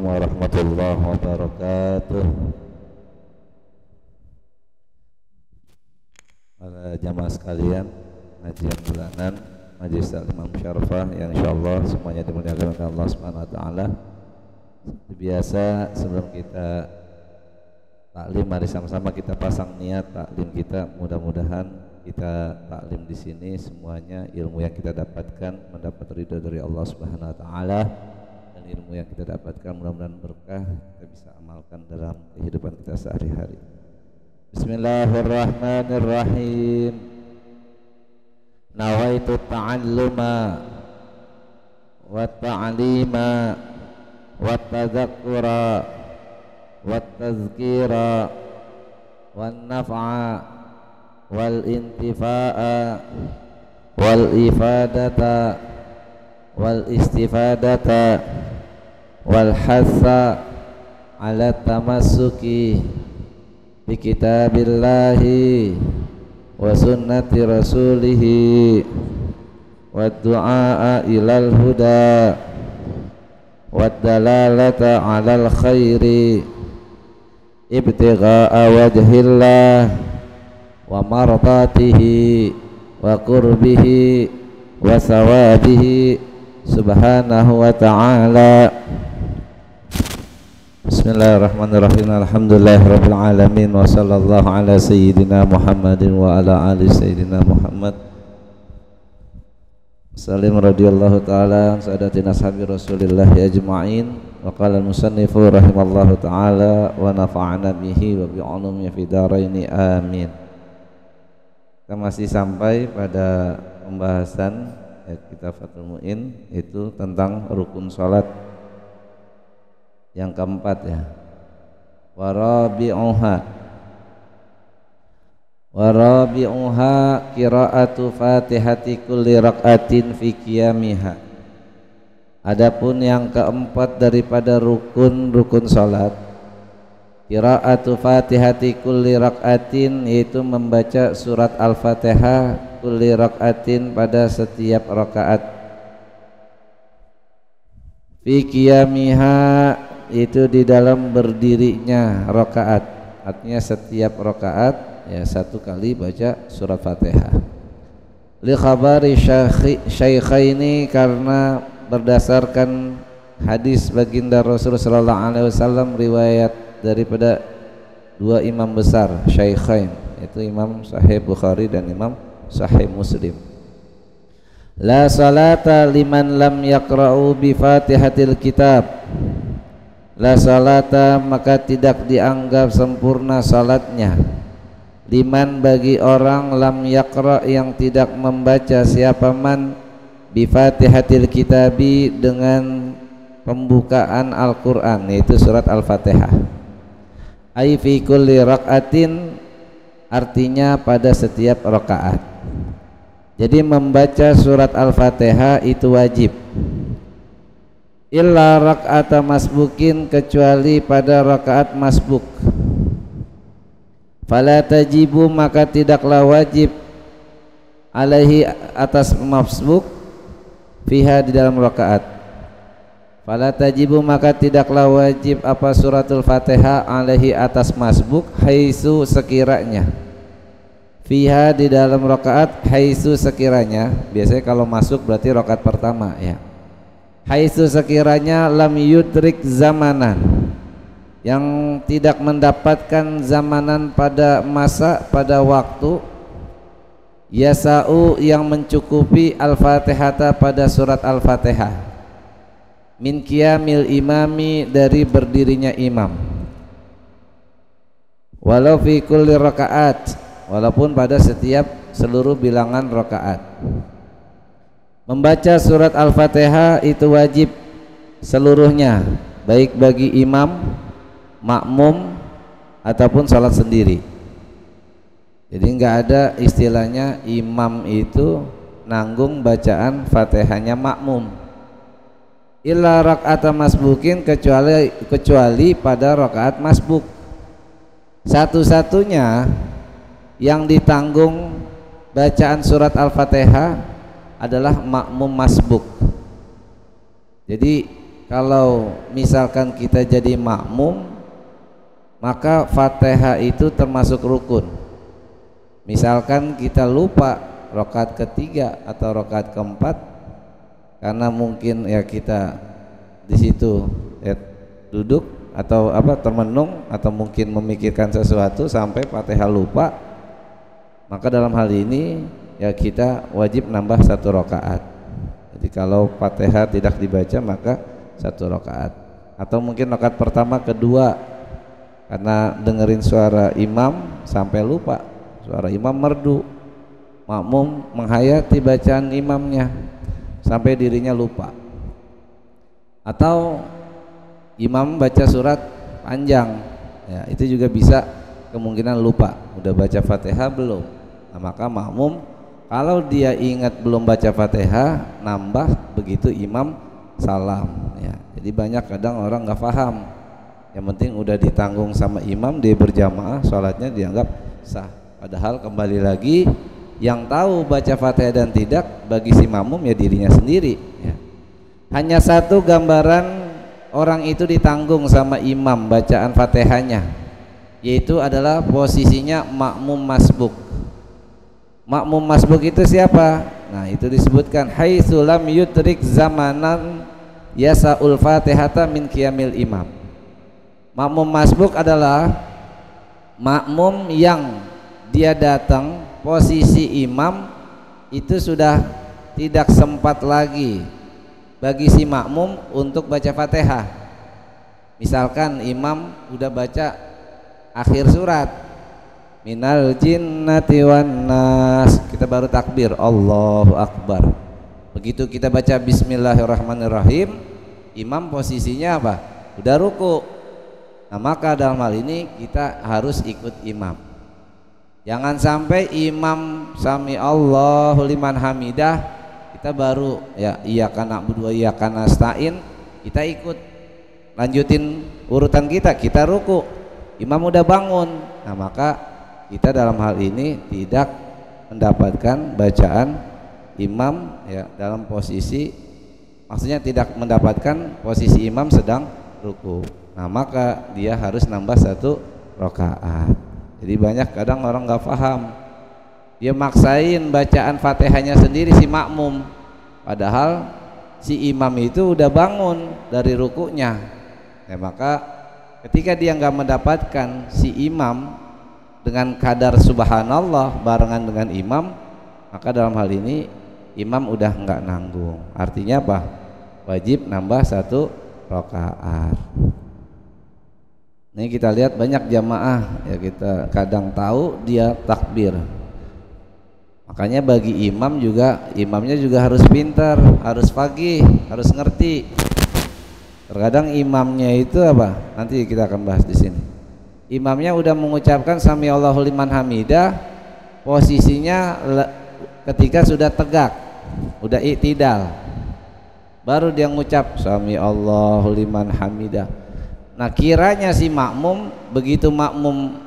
Warahmatullahi wabarakatuh. Para jamaah sekalian, kajian bulanan Majelis Taklim Musyawarah yang insyaallah semuanya dimuliakan oleh Allah Subhanahu wa taala. Seperti biasa, sebelum kita taklim, mari sama-sama kita pasang niat taklim kita. Mudah-mudahan kita taklim di sini semuanya ilmu yang kita dapatkan mendapat ridha dari Allah Subhanahu wa taala. Ilmu yang kita dapatkan mudah-mudahan berkah, kita bisa amalkan dalam kehidupan kita sehari-hari. Bismillahirrahmanirrahim. Nawaitu ta'alluma wa ta'lima wa tadhakkura wa tazkira wan naf'a wal intifa'a wal ifadata wal istifadata wal hatha ala tamassuki bi kitabillahi wa sunnati rasulihi wa du'a ilal huda wa dalalata alal khairi ibtigha'a wajhillah wa mardatihi wa qurbihi wa sawabihi subhanahu wa ta'ala. Bismillahirrahmanirrahim. Alhamdulillahirabbil alamin wa sallallahu ala sayyidina Muhammadin wa ala ali sayyidina Muhammad. Salim radhiyallahu taala an sadatina ashabi Rasulillah ajma'in. Wa qala al-musannifu rahimallahu taala wa nafa'ana bihi wa bi 'ulumi fi dharaini amin. Kita masih sampai pada pembahasan kitab Fathul Mu'in, itu tentang rukun salat yang keempat ya. Warabi'uha qira'atu Fatihati kulli rak'atin fi qiyamiha. Adapun yang keempat daripada rukun salat, qira'atu Fatihati kulli rak'atin, yaitu membaca surat Al-Fatihah kulli rak'atin pada setiap rakaat. Fi qiyamiha, itu di dalam berdirinya rakaat, artinya setiap rakaat ya satu kali baca surat Fatihah. Li khabari syaikhaini, karena berdasarkan hadis baginda Rasulullah sallallahu alaihi wasallam, riwayat daripada dua imam besar syaikhain, yaitu Imam Sahih Bukhari dan Imam Sahih Muslim. La salata liman lam yaqra'u bi Fatihatil kitab. La salata, maka tidak dianggap sempurna salatnya, liman, bagi orang, lam yaqra, yang tidak membaca, siapa man, bi Fatihatil kitabi, dengan pembukaan Al-Quran, yaitu surat Al-Fatihah. Ai fi kulli rak'atin, artinya pada setiap rakaat. Jadi membaca surat Al-Fatihah itu wajib. Illa rak'ata masbukin, kecuali pada rakaat masbuk. Fala tajibu, maka tidaklah wajib, alaihi, atas masbuk, fiha, di dalam rakaat. Fala tajibu, maka tidaklah wajib apa suratul Fatihah, alaihi, atas masbuk, haitsu, sekiranya, fiha, di dalam rakaat, haitsu, sekiranya. Biasanya kalau masuk berarti rakaat pertama ya. Haitsu, sekiranya, lam yudrik zamanan, yang tidak mendapatkan zamanan pada masa, pada waktu, yasa'u, yang mencukupi, al-Fatihata, pada surat Al-Fatihah, min qiyamil imami, dari berdirinya imam, walau fi kulli rakaat, walaupun pada setiap seluruh bilangan rakaat. Membaca surat Al-Fatihah itu wajib seluruhnya, baik bagi imam, makmum, ataupun salat sendiri. Jadi enggak ada istilahnya imam itu nanggung bacaan Fatihahnya makmum. Illa rak'ata masbukin, kecuali pada rakaat masbuk. Satu-satunya yang ditanggung bacaan surat Al-Fatihah adalah makmum masbuk. Jadi kalau misalkan kita jadi makmum, maka Fatihah itu termasuk rukun. Misalkan kita lupa rakaat ketiga atau rakaat keempat, karena mungkin ya kita di situ ya, duduk atau termenung atau mungkin memikirkan sesuatu sampai Fatihah lupa, maka dalam hal ini ya kita wajib nambah 1 rakaat. Jadi kalau Fatihah tidak dibaca maka 1 rakaat, atau mungkin rakaat pertama kedua karena dengerin suara imam sampai lupa, suara imam merdu, makmum menghayati bacaan imamnya sampai dirinya lupa, atau imam baca surat panjang ya, itu juga bisa kemungkinan lupa udah baca Fatihah belum. Nah, maka makmum kalau dia ingat belum baca Fatihah nambah begitu imam salam ya. Jadi banyak kadang orang nggak paham, yang penting udah ditanggung sama imam, dia berjamaah, sholatnya dianggap sah. Padahal kembali lagi yang tahu baca Fatihah dan tidak bagi si makmum ya dirinya sendiri ya. Hanya satu gambaran orang itu ditanggung sama imam bacaan Fatihahnya, yaitu adalah posisinya makmum masbuk. Makmum masbuk itu siapa? Nah, itu disebutkan haitsu lam yudrik zamanan yasaul fatihata min qiyamil imam. Makmum masbuk adalah makmum yang dia datang posisi imam itu sudah tidak sempat lagi bagi si makmum untuk baca Fatihah. Misalkan imam udah baca akhir surat minal jinnati wan nas, kita baru takbir Allahu akbar. Begitu kita baca bismillahirrahmanirrahim, imam posisinya apa? Udah ruku. Nah, maka dalam hal ini kita harus ikut imam. Jangan sampai imam sami Allahu liman hamidah kita baru ya iyyaka na'budu wa iyyaka nasta'in, kita ikut lanjutin urutan kita ruku, imam udah bangun. Nah, maka kita dalam hal ini tidak mendapatkan bacaan imam ya dalam posisi, maksudnya tidak mendapatkan posisi imam sedang ruku. Nah, maka dia harus nambah 1 rakaat. Jadi banyak kadang orang nggak paham, dia maksain bacaan Fatihahnya sendiri si makmum, padahal si imam itu udah bangun dari rukunya. Nah, maka ketika dia nggak mendapatkan si imam dengan kadar subhanallah barengan dengan imam, maka dalam hal ini imam udah nggak nanggung. Artinya apa? Wajib nambah 1 rakaat. Ini kita lihat banyak jamaah ya, kita kadang tahu dia takbir. Makanya bagi imam juga, imamnya juga harus pintar, harus pagih, harus ngerti. Terkadang imamnya itu apa? Nanti kita akan bahas di sini. Imamnya udah mengucapkan sami Allahu liman hamidah, posisinya ketika sudah tegak, udah i'tidal, baru dia ngucap sami Allahu liman hamidah. Nah, kiranya si makmum begitu makmum